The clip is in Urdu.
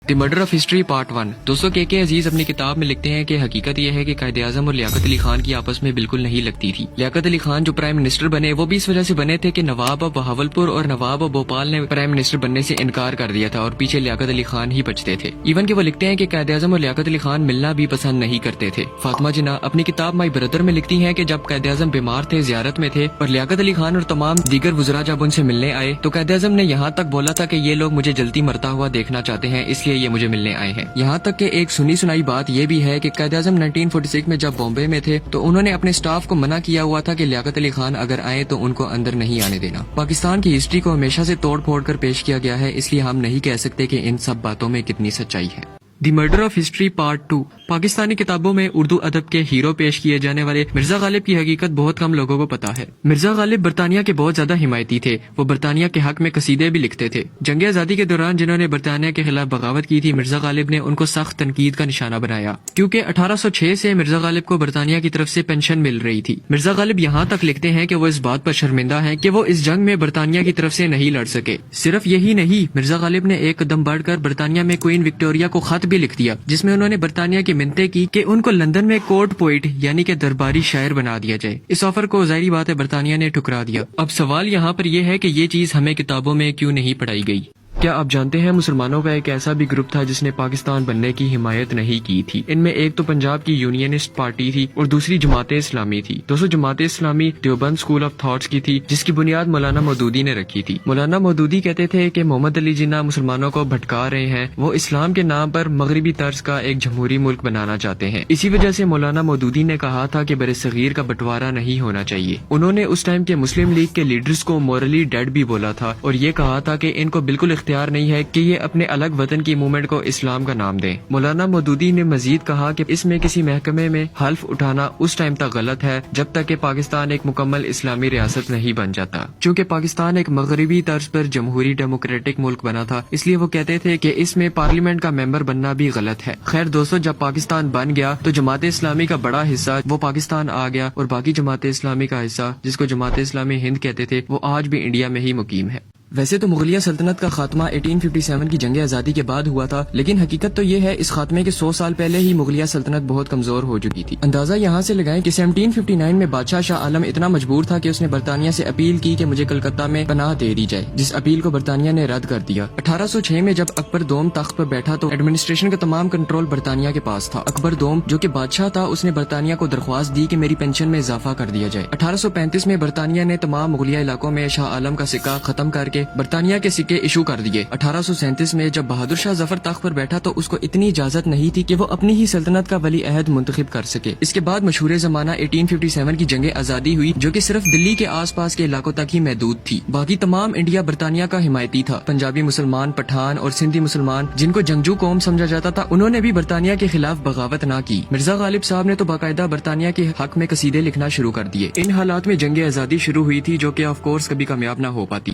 The murder of history part 1۔ دوستوں کے عزیز اپنی کتاب میں لکھتے ہیں کہ حقیقت یہ ہے کہ قائد اعظم اور لیاقت علی خان کی آپس میں بالکل نہیں لگتی تھی۔ لیاقت علی خان جو پرائم منسٹر بنے وہ بھی اس وجہ سے بنے تھے کہ نواب آف بہاولپور اور نواب آف بھوپال نے پرائم منسٹر بننے سے انکار کر دیا تھا اور پیچھے لیاقت علی خان ہی بچتے تھے۔ ایون کہ وہ لکھتے ہیں کہ قائد اعظم اور لیاقت علی خان ملنا بھی پسند نہیں کرتے تھے۔ فاطمہ جناح اپنی کتاب مائی بردر میں لکھتی ہیں کہ جب قائد اعظم بیمار تھے، زیارت میں تھے اور لیاقت علی خان اور تمام دیگر وزراء جب ان سے ملنے آئے تو قائد اعظم نے یہاں تک بولا تھا کہ یہ لوگ مجھے جلدی مرتا ہوا دیکھنا چاہتے ہیں، اس لیے یہ مجھے ملنے آئے ہیں۔ یہاں تک کہ ایک سنی سنائی بات یہ بھی ہے کہ قائد اعظم 1946 میں جب بامبے میں تھے تو انہوں نے اپنے سٹاف کو منع کیا ہوا تھا کہ لیاقت علی خان اگر آئے تو ان کو اندر نہیں آنے دینا۔ پاکستان کی ہسٹری کو ہمیشہ سے توڑ پھوڑ کر پیش کیا گیا ہے، اس لیے ہم نہیں کہہ سکتے کہ ان سب باتوں میں کتنی سچائی ہے۔ The murder of history part 2۔ Pakistani کتابوں میں اردو ادب کے ہیرو پیش کیے جانے والے مرزا غالب کی حقیقت بہت کم لوگوں کو پتا ہے۔ مرزا غالب برطانیہ کے بہت زیادہ حمایتی تھے، وہ برطانیہ کے حق میں قصیدے بھی لکھتے تھے۔ جنگ آزادی کے دوران جنہوں نے برطانیہ کے خلاف بغاوت کی تھی، مرزا غالب نے ان کو سخت تنقید کا نشانہ بنایا کیونکہ 1806 سے مرزا غالب کو برطانیہ کی طرف سے پینشن مل رہی تھی۔ مرزا غالب یہاں تک لکھتے ہیں کہ وہ اس بات پر شرمندہ ہیں کہ وہ اس جنگ میں برطانیہ کی طرف سے نہیں لڑ سکے۔ صرف یہی نہیں، مرزا غالب نے ایک قدم بڑھ کر برطانیہ میں کوئین وکٹوریہ کو خط بھی لکھ دیا جس میں انہوں نے برطانیہ کی منتیں کی کہ ان کو لندن میں کورٹ پوئٹ یعنی کہ درباری شاعر بنا دیا جائے۔ اس آفر کو ظاہری بات ہے برطانیہ نے ٹھکرا دیا۔ اب سوال یہاں پر یہ ہے کہ یہ چیز ہمیں کتابوں میں کیوں نہیں پڑھائی گئی؟ کیا آپ جانتے ہیں مسلمانوں کا ایک ایسا بھی گروپ تھا جس نے پاکستان بننے کی حمایت نہیں کی تھی؟ ان میں ایک تو پنجاب کی یونینسٹ پارٹی تھی اور دوسری جماعت اسلامی تھی۔ دوستو Jamaat Islami Deoband school of thoughts کی تھی جس کی بنیاد مولانا مودودی نے رکھی تھی۔ مولانا مودودی کہتے تھے کہ محمد علی جناح مسلمانوں کو بھٹکا رہے ہیں، وہ اسلام کے نام پر مغربی طرز کا ایک جمہوری ملک بنانا چاہتے ہیں۔ اسی وجہ سے مولانا مودودی نے کہا تھا کہ بر صغیر کا بٹوارا نہیں ہونا چاہیے۔ انہوں نے اس ٹائم کے مسلم لیگ کے لیڈرز کو مورلی ڈیڈ بھی بولا تھا اور یہ کہا تھا کہ ان کو بالکل اختیار نہیں ہے کہ یہ اپنے الگ وطن کی موومنٹ کو اسلام کا نام دیں۔ مولانا مودودی نے مزید کہا کہ اس میں کسی محکمے میں حلف اٹھانا اس ٹائم تک غلط ہے جب تک کہ پاکستان ایک مکمل اسلامی ریاست نہیں بن جاتا۔ چونکہ پاکستان ایک مغربی طرز پر جمہوری ڈیموکریٹک ملک بنا تھا، اس لیے وہ کہتے تھے کہ اس میں پارلیمنٹ کا ممبر بننا بھی غلط ہے۔ خیر دوستو، جب پاکستان بن گیا تو جماعت اسلامی کا بڑا حصہ وہ پاکستان آ گیا اور باقی جماعت اسلامی کا حصہ جس کو جماعت اسلامی ہند کہتے تھے وہ آج بھی انڈیا میں ہی مقیم ہے۔ ویسے تو مغلیہ سلطنت کا خاتمہ 1857 کی جنگ آزادی کے بعد ہوا تھا، لیکن حقیقت تو یہ ہے اس خاتمے کے 100 سال پہلے ہی مغلیہ سلطنت بہت کمزور ہو چکی تھی۔ اندازہ یہاں سے لگائیں کہ 1759 میں بادشاہ شاہ عالم اتنا مجبور تھا کہ اس نے برطانیہ سے اپیل کی کہ مجھے کلکتہ میں پناہ دے دی جائے، جس اپیل کو برطانیہ نے رد کر دیا۔ 1806 میں جب اکبر دوم تخت پر بیٹھا تو ایڈمنسٹریشن کا تمام کنٹرول برطانیہ کے پاس تھا۔ اکبر دوم جو کہ بادشاہ تھا، اس نے برطانیہ کو درخواست دی کہ میری پینشن میں اضافہ کر دیا جائے۔ 1835 میں برطانیہ نے تمام مغلیہ علاقوں میں شاہ عالم کا سکہ ختم کر کے برطانیہ کے سکے ایشو کر دیے۔ 1837 میں جب بہادر شاہ ظفر تخت پر بیٹھا تو اس کو اتنی اجازت نہیں تھی کہ وہ اپنی ہی سلطنت کا ولی عہد منتخب کر سکے۔ اس کے بعد مشہور زمانہ 1857 کی جنگ آزادی ہوئی جو کہ صرف دلی کے آس پاس کے علاقوں تک ہی محدود تھی، باقی تمام انڈیا برطانیہ کا حمایتی تھا۔ پنجابی مسلمان، پٹھان اور سندھی مسلمان جن کو جنگجو قوم سمجھا جاتا تھا، انہوں نے بھی برطانیہ کے خلاف بغاوت نہ کی۔ مرزا غالب صاحب نے تو باقاعدہ برطانیہ کے حق میں قصیدے لکھنا شروع کر دیے۔ ان حالات میں جنگ آزادی شروع ہوئی تھی جو کہ آف کورس کبھی کامیاب نہ ہو پاتی۔